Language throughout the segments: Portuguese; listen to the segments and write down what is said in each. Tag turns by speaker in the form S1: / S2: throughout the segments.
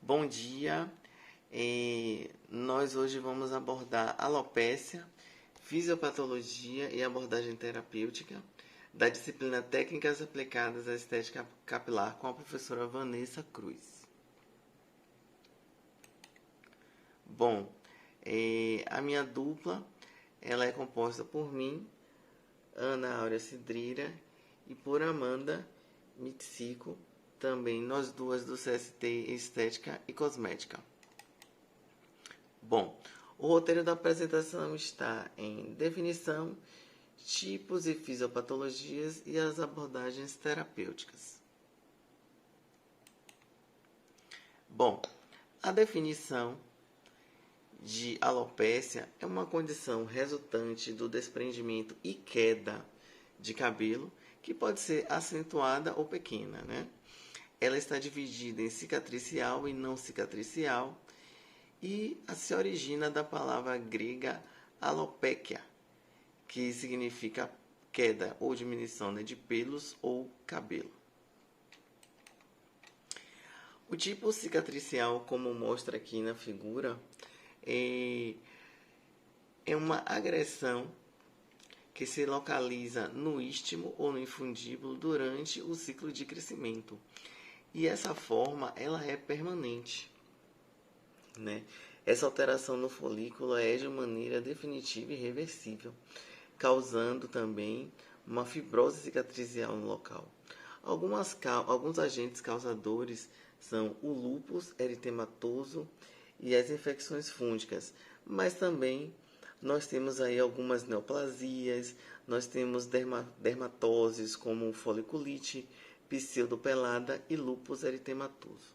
S1: Bom dia. Nós hoje vamos abordar alopécia, fisiopatologia e abordagem terapêutica da disciplina Técnicas Aplicadas à Estética Capilar com a professora Vanessa Cruz. Bom, a minha dupla ela é composta por mim, Ana Áurea Cidreira, e por Amanda Mitsico, também nós duas do CST Estética e Cosmética. Bom, o roteiro da apresentação está em definição, tipos e fisiopatologias e as abordagens terapêuticas. Bom, a definição de alopécia é uma condição resultante do desprendimento e queda de cabelo que pode ser acentuada ou pequena, né? Ela está dividida em cicatricial e não cicatricial e se origina da palavra grega alopecia, que significa queda ou diminuição de pelos ou cabelo. O tipo cicatricial, como mostra aqui na figura, é uma agressão que se localiza no istmo ou no infundíbulo durante o ciclo de crescimento. E essa forma, ela é permanente, né? Essa alteração no folículo é de maneira definitiva e reversível, causando também uma fibrose cicatricial no local. Alguns agentes causadores são o lúpus eritematoso e as infecções fúngicas, mas também nós temos aí algumas neoplasias, nós temos dermatoses como foliculite, pseudopelada e lúpus eritematoso.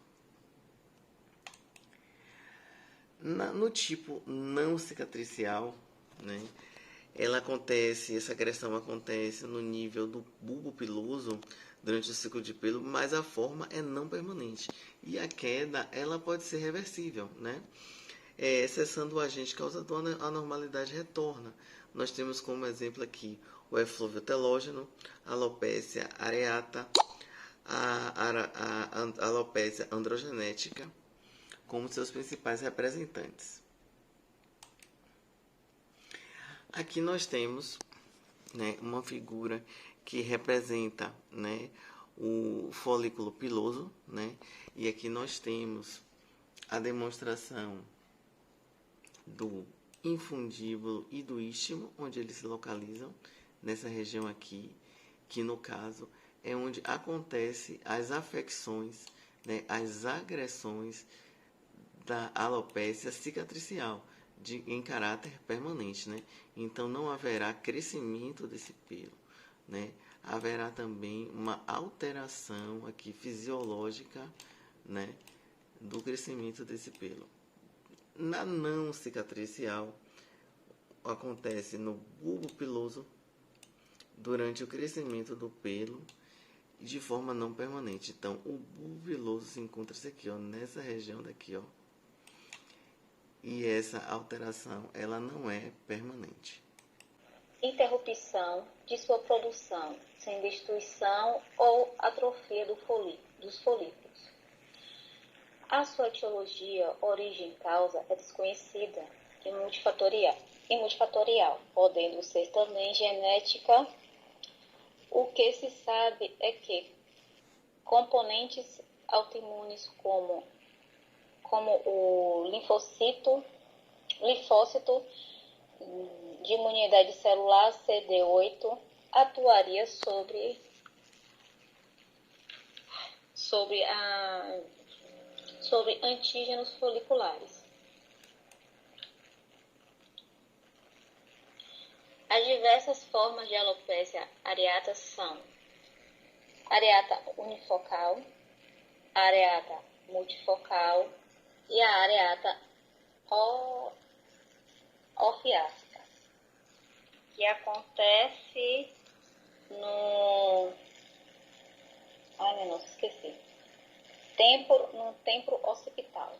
S1: No tipo não cicatricial, né, essa agressão acontece no nível do bulbo piloso durante o ciclo de pelo, mas a forma é não permanente. E a queda, ela pode ser reversível, né? Cessando o agente causador, a normalidade retorna. Nós temos como exemplo aqui o eflúvio telógeno, a alopécia areata, a alopécia androgenética, como seus principais representantes. Aqui nós temos, né, uma figura que representa, né, o folículo piloso, né, e aqui nós temos a demonstração do infundíbulo e do istmo, onde eles se localizam, nessa região aqui, que no caso é onde acontecem as afecções, né, as agressões da alopécia cicatricial em caráter permanente, né? Então não haverá crescimento desse pelo, né? Haverá também uma alteração aqui fisiológica, né, do crescimento desse pelo. Na não cicatricial acontece no bulbo piloso durante o crescimento do pelo de forma não permanente. Então, o bulbo piloso se encontra aqui, ó, nessa região daqui, ó. E essa alteração, ela não é permanente.
S2: Interrupção de sua produção, sem destruição ou atrofia dos folículos. A sua etiologia, origem e causa é desconhecida e multifatorial, podendo ser também genética. O que se sabe é que componentes autoimunes como o linfócito de imunidade celular CD8 atuaria sobre antígenos foliculares. As diversas formas de alopécia areata são areata unifocal, areata multifocal e a areata orfiácea, que acontece no templo occipital.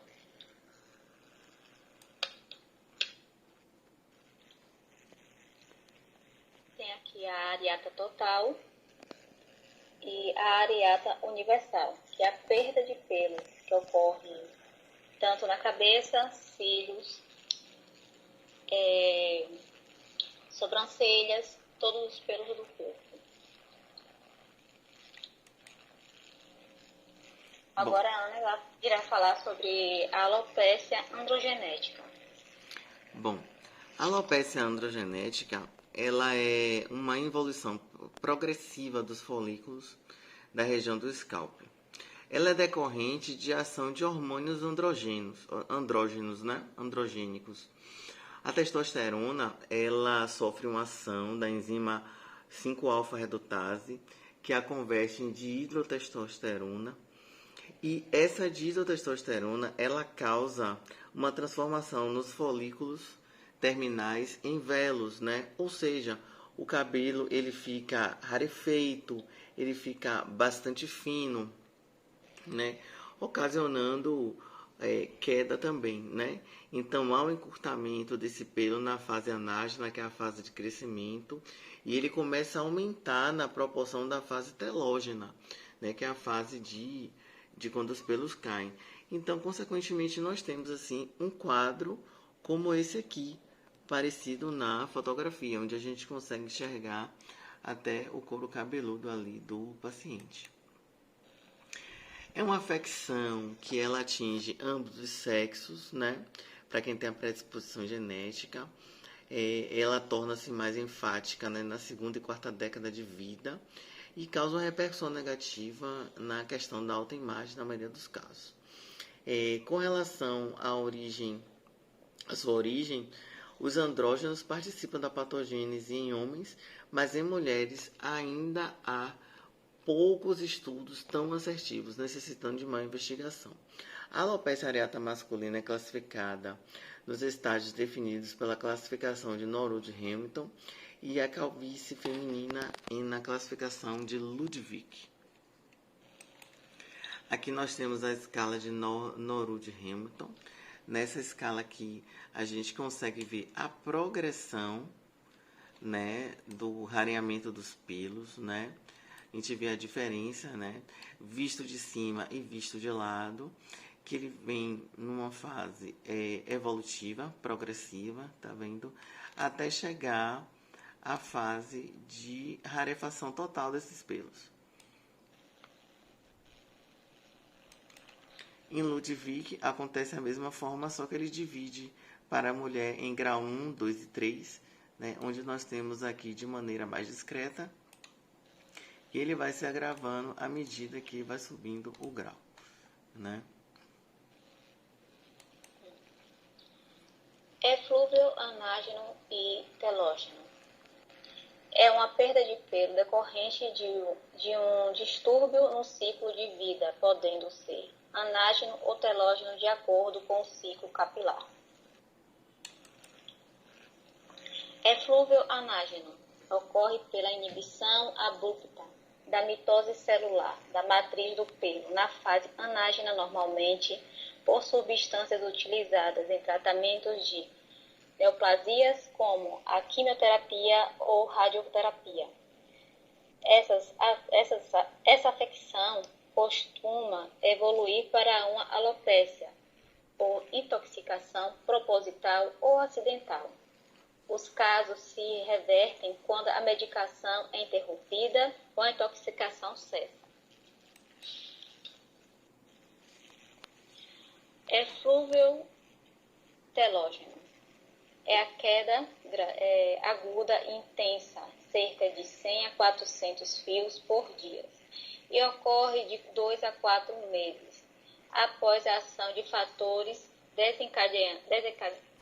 S2: Tem aqui a areata total e a areata universal, que é a perda de pelo que ocorre tanto na cabeça, cílios, sobrancelhas, todos os pelos do corpo.
S1: Bom,
S2: Agora a Ana irá falar sobre a alopecia androgenética.
S1: bom, a alopecia androgenética, ela é uma involução progressiva dos folículos da região do scalp. Ela é decorrente de ação de hormônios androgênicos. A testosterona, ela sofre uma ação da enzima 5-alfa-redutase, que a converte em dihidrotestosterona. E essa dihidrotestosterona, ela causa uma transformação nos folículos terminais em velos, né? Ou seja, o cabelo ele fica rarefeito, ele fica bastante fino, né? Ocasionando queda também, né? Então há um encurtamento desse pelo na fase anágena, que é a fase de crescimento, e ele começa a aumentar na proporção da fase telógena, né? Que é a fase de quando os pelos caem. Então, consequentemente, nós temos assim um quadro como esse aqui, parecido na fotografia, onde a gente consegue enxergar até o couro cabeludo ali do paciente. É uma afecção que ela atinge ambos os sexos, né? Para quem tem a predisposição genética, ela torna-se mais enfática, né, na segunda e quarta década de vida e causa uma repercussão negativa na questão da autoimagem na maioria dos casos. Com relação à sua origem, os andrógenos participam da patogênese em homens, mas em mulheres ainda há poucos estudos tão assertivos, necessitando de uma investigação. A alopecia areata masculina é classificada nos estágios definidos pela classificação de Norwood Hamilton e a calvície feminina na classificação de Ludwig. Aqui nós temos a escala de Norwood Hamilton. Nessa escala aqui, a gente consegue ver a progressão, né, do rareamento dos pelos, né? A gente vê a diferença, né, visto de cima e visto de lado, que ele vem numa fase evolutiva, progressiva, tá vendo? Até chegar à fase de rarefação total desses pelos. Em Ludwig acontece a mesma forma, só que ele divide para a mulher em grau 1, 2 e 3, né, onde nós temos aqui de maneira mais discreta, e ele vai se agravando à medida que vai subindo o grau, né?
S2: Eflúvio anágeno e telógeno. É uma perda de pelo decorrente de um distúrbio no ciclo de vida, podendo ser anágeno ou telógeno de acordo com o ciclo capilar. Eflúvio anágeno ocorre pela inibição abrupta da mitose celular da matriz do pelo na fase anágena, normalmente por substâncias utilizadas em tratamentos de neoplasias como a quimioterapia ou radioterapia. Essa afecção costuma evoluir para uma alopecia por intoxicação proposital ou acidental. Os casos se revertem quando a medicação é interrompida ou a intoxicação cessa. Eflúvio telógeno é a queda aguda e intensa, cerca de 100 a 400 fios por dia, e ocorre de 2 a 4 meses após a ação de fatores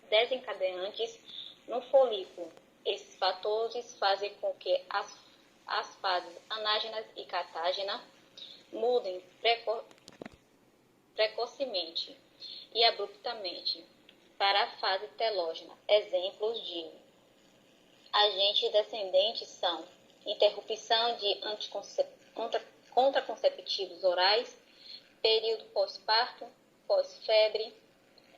S2: desencadeantes no folículo. Esses fatores fazem com que as fases anágena e catágena mudem precocemente e abruptamente para a fase telógena. Exemplos de agentes descendentes são interrupção de contraconceptivos orais, período pós-parto, pós-febre,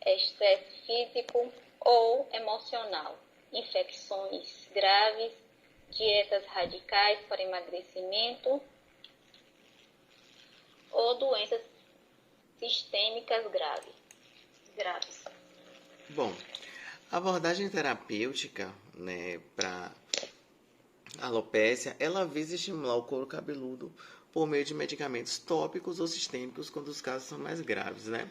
S2: estresse físico ou emocional, infecções graves, dietas radicais para emagrecimento ou doenças sistêmicas graves. graves.
S1: Bom, a abordagem terapêutica, né, para alopécia, ela visa estimular o couro cabeludo por meio de medicamentos tópicos ou sistêmicos quando os casos são mais graves, né?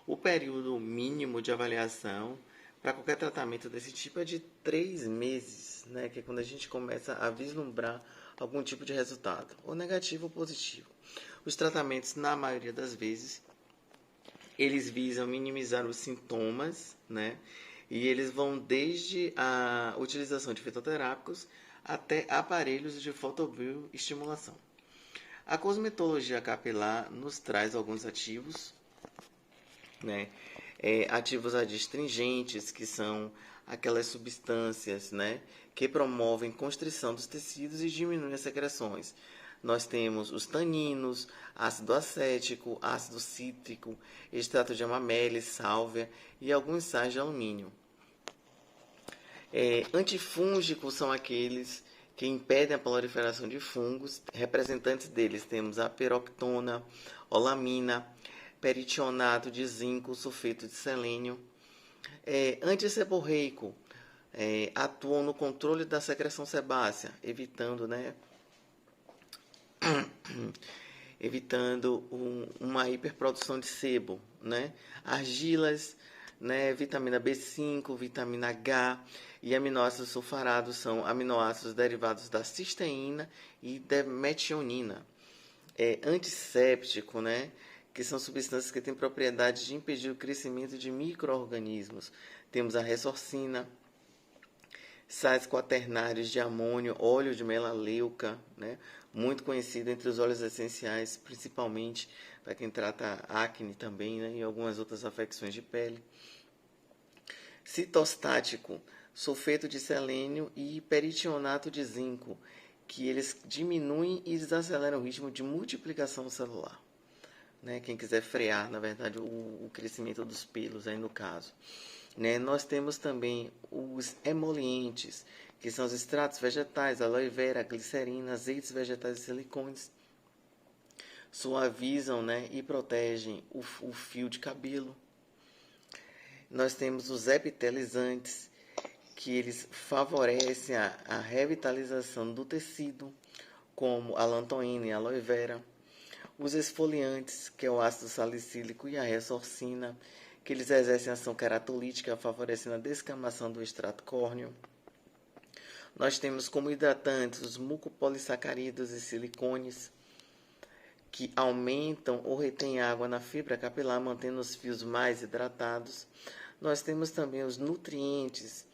S1: O período mínimo de avaliação para qualquer tratamento desse tipo é de 3 meses, né? Que é quando a gente começa a vislumbrar algum tipo de resultado, ou negativo ou positivo. Os tratamentos, na maioria das vezes, eles visam minimizar os sintomas, né? E eles vão desde a utilização de fitoterápicos até aparelhos de fotobioestimulação. A cosmetologia capilar nos traz alguns ativos, né? Ativos adstringentes, que são aquelas substâncias, né, que promovem constrição dos tecidos e diminuem as secreções. Nós temos os taninos, ácido acético, ácido cítrico, extrato de amamélis, sálvia e alguns sais de alumínio. Antifúngicos são aqueles que impedem a proliferação de fungos. Representantes deles temos a piroctona, olamina, peritionato de zinco, sulfeto de selênio. Antisseborreico, atuam no controle da secreção sebácea, evitando uma hiperprodução de sebo, né? Argilas, né? Vitamina B5, vitamina H e aminoácidos sulfurados são aminoácidos derivados da cisteína e da metionina. Antisséptico, né? Que são substâncias que têm propriedade de impedir o crescimento de micro-organismos. Temos a resorcina, sais quaternários de amônio, óleo de melaleuca, né? Muito conhecido entre os óleos essenciais, principalmente para quem trata acne também, né? E algumas outras afecções de pele. Citostático, sulfeto de selênio e peritionato de zinco, que eles diminuem e desaceleram o ritmo de multiplicação celular. Né? Quem quiser frear, na verdade, o crescimento dos pelos, aí no caso. Né? Nós temos também os emolientes, que são os extratos vegetais, aloe vera, glicerina, azeites vegetais e silicones. Suavizam, né? E protegem o fio de cabelo. Nós temos os epitelizantes, que eles favorecem a revitalização do tecido, como a lantoína e a aloe vera. Os esfoliantes, que é o ácido salicílico e a resorcina, que eles exercem ação queratolítica, favorecendo a descamação do extrato córneo. Nós temos como hidratantes os mucopolissacarídeos e silicones, que aumentam ou retêm água na fibra capilar, mantendo os fios mais hidratados. Nós temos também os nutrientes,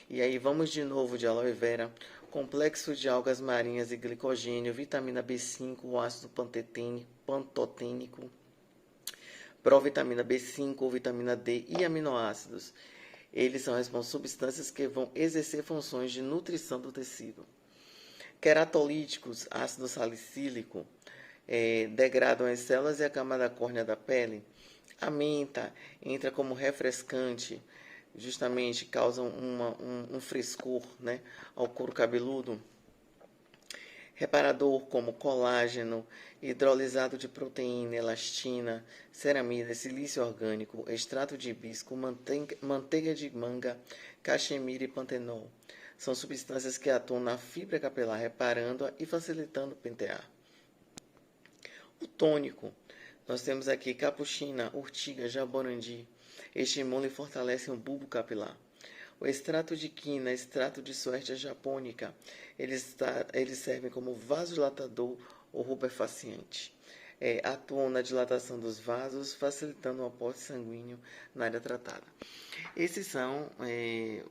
S1: e aí vamos de novo de aloe vera, complexo de algas marinhas e glicogênio, vitamina B5, o ácido pantotênico, provitamina B5 ou vitamina D e aminoácidos. Eles são as substâncias que vão exercer funções de nutrição do tecido. Queratolíticos, ácido salicílico, degradam as células e a camada córnea da pele. A menta entra como refrescante, justamente causam um frescor, né, ao couro cabeludo. Reparador como colágeno, hidrolisado de proteína, elastina, ceramida, silício orgânico, extrato de hibisco, manteiga de manga, cachemira e pantenol. São substâncias que atuam na fibra capilar, reparando-a e facilitando o pentear. O tônico. Nós temos aqui capuchina, urtiga, jaborandi. Estimulam e fortalecem o bulbo capilar. O extrato de quina, extrato de Suertia japônica, eles servem como vasodilatador ou rubefaciente. Atuam na dilatação dos vasos, facilitando o aporte sanguíneo na área tratada. Esses são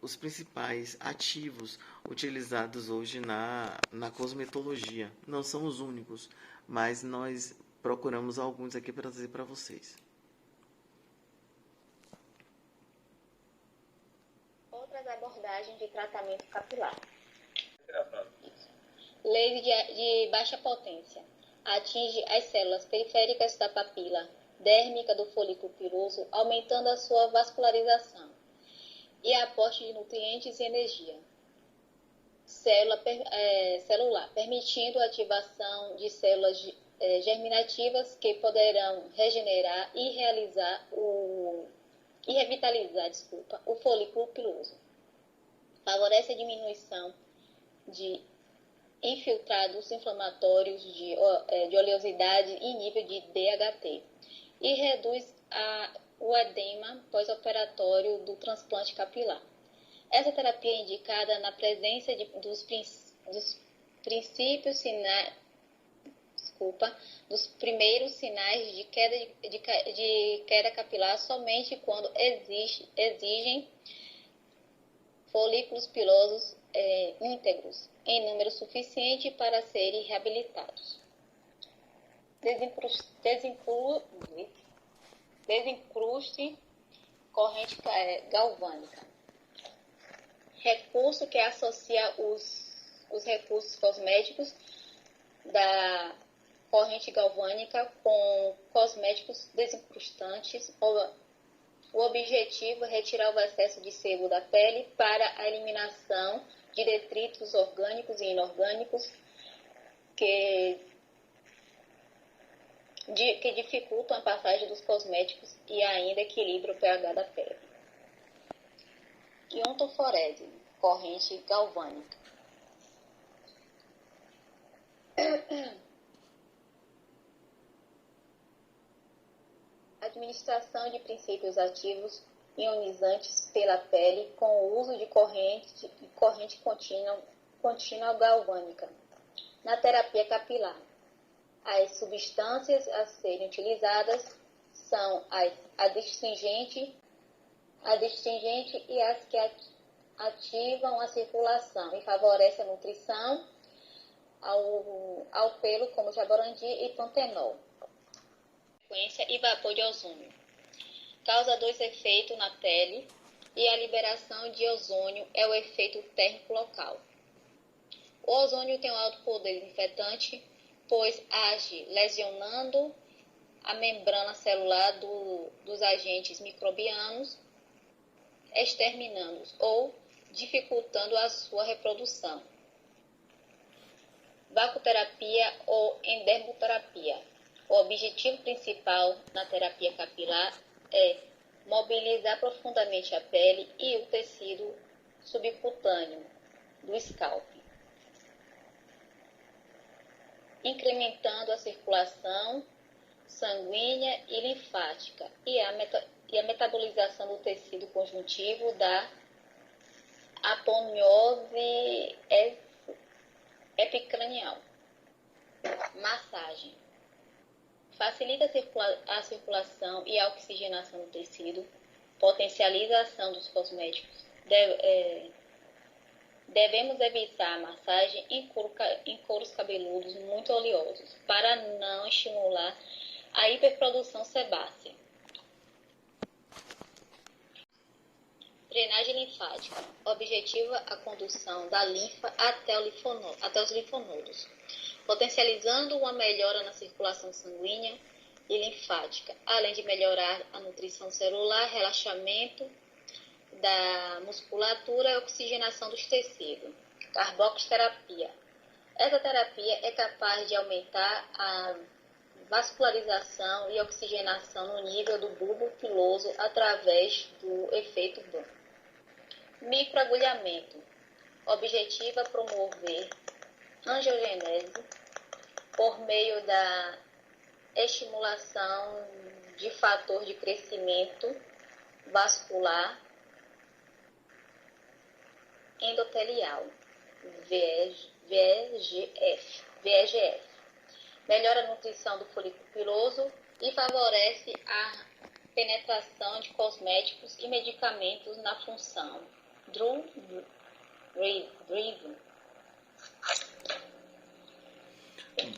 S1: os principais ativos utilizados hoje na cosmetologia. Não são os únicos, mas nós procuramos alguns aqui para trazer para vocês.
S2: Outras abordagens de tratamento capilar. Laser de baixa potência. Atinge as células periféricas da papila dérmica do folículo piloso, aumentando a sua vascularização e aporte de nutrientes e energia celular, permitindo a ativação de células germinativas que poderão regenerar e realizar e revitalizar, o folículo piloso. Favorece a diminuição de infiltrados inflamatórios de oleosidade e nível de DHT e reduz o edema pós-operatório do transplante capilar. Essa terapia é indicada na presença dos primeiros sinais de queda capilar somente quando exigem folículos pilosos íntegros em número suficiente para serem reabilitados. Desincruste corrente galvânica. Recurso que associa os recursos cosméticos da corrente galvânica com cosméticos desincrustantes. O objetivo é retirar o excesso de sebo da pele para a eliminação de detritos orgânicos e inorgânicos que dificultam a passagem dos cosméticos e ainda equilibram o pH da pele. Iontoforese, corrente galvânica. Administração de princípios ativos ionizantes pela pele com o uso de corrente contínua galvânica. Na terapia capilar, as substâncias a serem utilizadas são a adstringente e as que ativam a circulação e favorecem a nutrição ao pelo, como jaborandi e pantenol. Frequência e vapor de ozônio. Causa dois efeitos na pele e a liberação de ozônio é o efeito térmico local. O ozônio tem um alto poder desinfetante, pois age lesionando a membrana celular dos agentes microbianos, exterminando-os ou dificultando a sua reprodução. Vacoterapia ou endermoterapia. O objetivo principal na terapia capilar é mobilizar profundamente a pele e o tecido subcutâneo do scalp, incrementando a circulação sanguínea e linfática e a metabolização do tecido conjuntivo da aponiose epicranial. Massagem. Facilita a circulação e a oxigenação do tecido, potencializa a ação dos cosméticos. Devemos evitar a massagem em couros cabeludos muito oleosos, para não estimular a hiperprodução sebácea. Drenagem linfática. Objetiva a condução da linfa até os linfonodos, potencializando uma melhora na circulação sanguínea e linfática, além de melhorar a nutrição celular, relaxamento da musculatura e oxigenação dos tecidos. Carboxterapia. Essa terapia é capaz de aumentar a vascularização e oxigenação no nível do bulbo piloso através do efeito Bohm. Microagulhamento. Objetiva promover angiogenese por meio da estimulação de fator de crescimento vascular endotelial, VEGF. Melhora a nutrição do folículo piloso e favorece a penetração de cosméticos e medicamentos na função driven.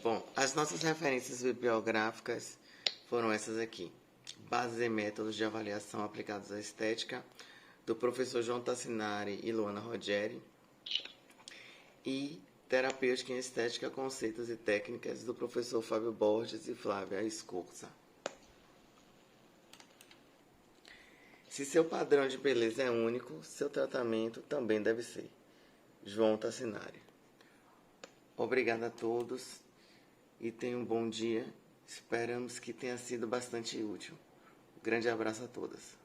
S1: Bom, as nossas referências bibliográficas foram essas aqui. Bases e métodos de avaliação aplicados à estética, do professor João Tassinari e Luana Rogeri. E Terapêutica em Estética, Conceitos e Técnicas, do professor Fábio Borges e Flávia Escorza. Se seu padrão de beleza é único, seu tratamento também deve ser. João Tassinari. Obrigado a todos e tenham um bom dia. Esperamos que tenha sido bastante útil. Um grande abraço a todas.